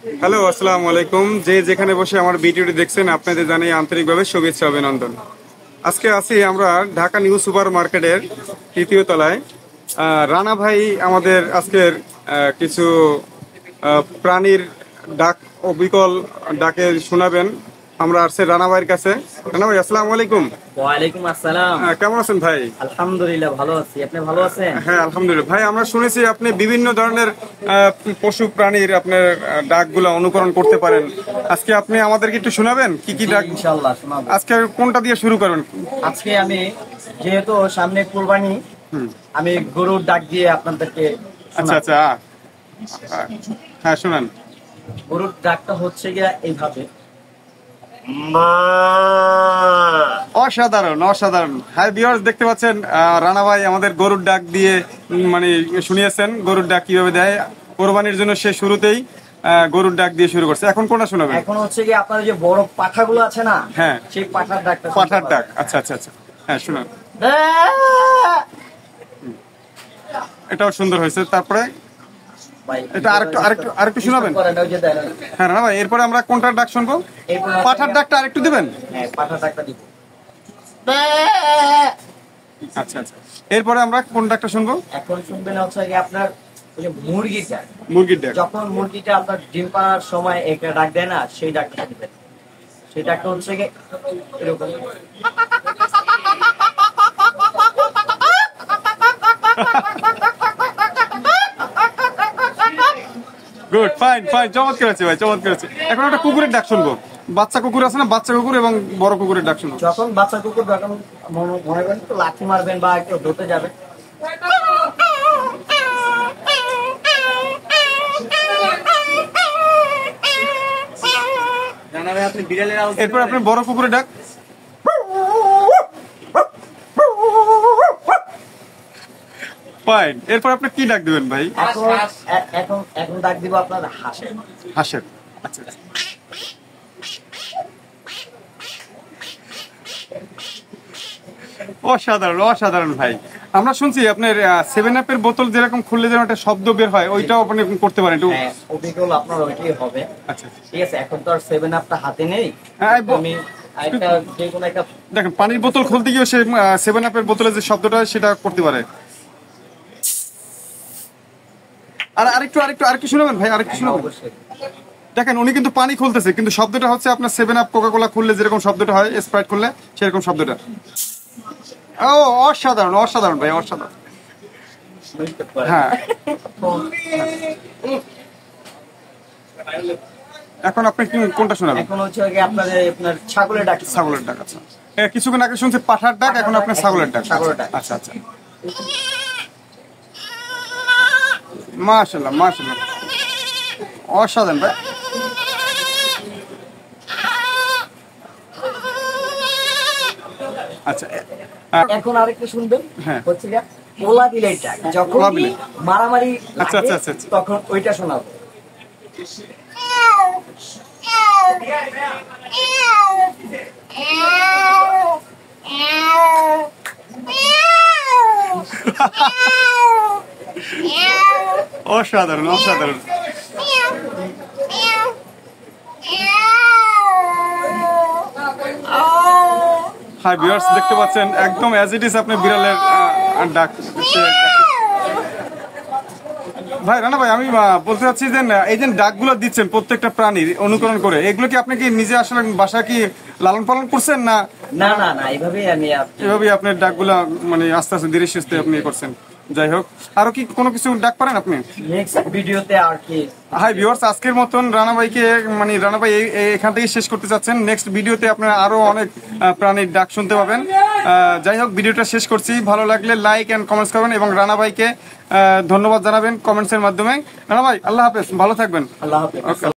Hello, আসসালামু আলাইকুম। যে যেখানে বসে আমার ভিডিওটি দেখছেন আপনাদের জানাই আন্তরিকভাবে শুভেচ্ছা অভিনন্দন। আজকে আছি আমরা ঢাকা নিউ সুপার মার্কেটের তৃতীয় তলায়। রানা ভাই আমাদের আজকের কিছু প্রাণীর ডাক অবিকল ডাকে শোনাবেন। আমরা আসছি রানা ভাইয়ের কাছে। রানা ভাই, আসসালামু আলাইকুম। ওয়ালাইকুম আসসালাম। কেমন আছেন ভাই? আলহামদুলিল্লাহ ভালো আছি, আপনি ভালো আছেন? হ্যাঁ, আলহামদুলিল্লাহ। ভাই, আমরা শুনেছি আপনি বিভিন্ন ধরনের পশু প্রাণীর আপনার ডাকগুলো অনুকরণ করতে পারেন। আজকে আপনি আমাদেরকে একটু শোনাবেন কি কি ডাক? ইনশাআল্লাহ শোনাবো। আজকে কোনটা দিয়ে শুরু করবেন? আজকে আমি যেহেতু সামনে কুরবানি, আমি গরুর ডাক দিয়ে আপনাদেরকে আচ্ছা শোনাবো। আচ্ছা, হ্যাঁ শোনান। গরুর ডাকটা হচ্ছে গিয়া এইভাবে। অসাধারণ অসাধারণ। হাই ভিউয়ার্স, দেখতে পাচ্ছেন রানা ভাই আমাদের গরুর ডাক দিয়ে মানে শুনিয়েছেন গরুর ডাক কিভাবে দেয়। কোরবানির জন্য সে শুরুতেই গরুর ডাক দিয়ে শুরু করছে। এখন কোনটা শোনাবেন? এখন হচ্ছে গিয়ে আপনার যে বড় পাঠাগুলো আছে না, হ্যাঁ, সেই পাঠার ডাকটা। পাঠার ডাক। আচ্ছা আচ্ছা আচ্ছা, হ্যাঁ শুনুন। এটাও সুন্দর হয়েছে। তারপরে এটা আরেকটু শোনাবেন? হ্যাঁ রানা ভাই, এরপরে আমরা কোনটার ডাক শুনবো? পাঠার ডাকটা আরেকটু দিবেন? হ্যাঁ, পাঠার ডাকটা দিব। আচ্ছা আচ্ছা, এরপরে আমরা কোন ডাকটা শুনবো? এখন শুনবেন হচ্ছে গিয়ে আপনার ওই যে মুরগিটা, মুরগির ডাক। যখন মুরগিটা আপনার ডিম পাড়ার সময় একটা ডাক দেয় না, সেই ডাকটা দিবেন। সেই ডাকটা হচ্ছে গিয়ে এরকম। গুড, ফাইন ফাইন, চমৎকার আছে ভাই, চমৎকার আছে। এখন একটা কুকুরের ডাক শুনবো। বাচ্চা কুকুর আছে না, বাচ্চা কুকুর এবং বড় কুকুরের ডাক শুনবো। যখন বাচ্চা কুকুর যখন মনে করেন একটু লাঠি মারবেন বা একটু ধরতে যাবেন, আপনি বিড়ালের আওয়াজ। এরপর আপনি বড় কুকুরের ডাক। ফাইন, এরপর আপনি কি ডাক দিবেন ভাই? এখন এখন ডাক দিব আপনার হাঁসের। হাঁসের। আচ্ছা আচ্ছা। অসাধারণ অসাধারণ ভাই। আমরা শুনছি আপনার 7 আপের বোতল যেরকম খুললে যেরকম একটা শব্দ বের হয়, ওইটাও আপনি করতে পারেন একটু। হ্যাঁ, অবিকল আপনার ওইটাই হবে। আচ্ছা আচ্ছা। ঠিক আছে, এখন তো আর 7 আপটা হাতে নেই। হ্যাঁ, আমি একটা যে কোনো একটা দেখেন, পানির বোতল খুলতে গিয়ে সে 7 আপের বোতলে যে শব্দটা সেটা করতে পারে। আর আরেকটু আরেকটু আরেকটু শোনাবেন ভাই, আরেকটু শোনাবেন? অবশ্যই। দেখেন, উনি কিন্তু পানি খুলতেছে, কিন্তু শব্দটা হচ্ছে আপনার 7 আপ কোকা কোলা খুললে যেরকম শব্দটা হয়, স্প্রাইট খুললে সেরকম শব্দটা। ও অসাধারণ অসাধারণ ভাই, অসাধারণ। হ্যাঁ, এখন আপনি কোনটা শোনাবেন? এখন হচ্ছে আপনার ছাগলের ডাক। ছাগলের ডাক। আচ্ছা, কিছুক্ষণ আগে শুনছি পাঠার ডাক, এখন আপনার ছাগলের ডাক। ছাগলের ডাক। আচ্ছা আচ্ছা, মাশাআল্লাহ মাশাআল্লাহ, অসাধারণ ভাই। আচ্ছা, এখন আরেকটা শুনবেন, হ্যাঁ। হচ্ছে গিয়া পোলা বিলের ডাক। যখন পোলা বিলে। মারামারি আচ্ছা, লাগে, আচ্ছা, আচ্ছা, আচ্ছা। তখন ওইটা শোনাবো। অসাধারণ অসাধারণ। হাই ভিউয়ার্স, দেখতে পাচ্ছেন একদম অ্যাজ ইট ইজ আপনি বিড়ালের ডাক। ভাই রানা ভাই, আমি বলতে চাচ্ছি যে এই যে ডাকগুলো দিচ্ছেন প্রত্যেকটা প্রাণীর অনুকরণ করে, এগুলো কি আপনি কি নিজে আসলে বাসা কি লালন পালন করছেন না? না না না, এইভাবেই আমি এভাবেই আপনার ডাকগুলা মানে আস্তে আস্তে ধীরে সুস্থে আপনি করছেন। যাই হোক, আরো কি কোনো কিছু ডাক পারেন আপনি? নেক্সট ভিডিওতে আর কি। হাই ভিউয়ার্স, আজকের মতন রানা ভাইকে মানে রানা ভাই এখান থেকে শেষ করতে চাচ্ছেন। নেক্সট ভিডিওতে আপনারা আরো অনেক প্রাণীর ডাক শুনতে পাবেন। যাই হোক, ভিডিওটা শেষ করছি। ভালো লাগলে লাইক এন্ড কমেন্টস করবেন এবং রানা ভাইকে ধন্যবাদ জানাবেন কমেন্টসের মাধ্যমে। রানা ভাই, আল্লাহ হাফেজ, ভালো থাকবেন। আল্লাহ হাফেজ।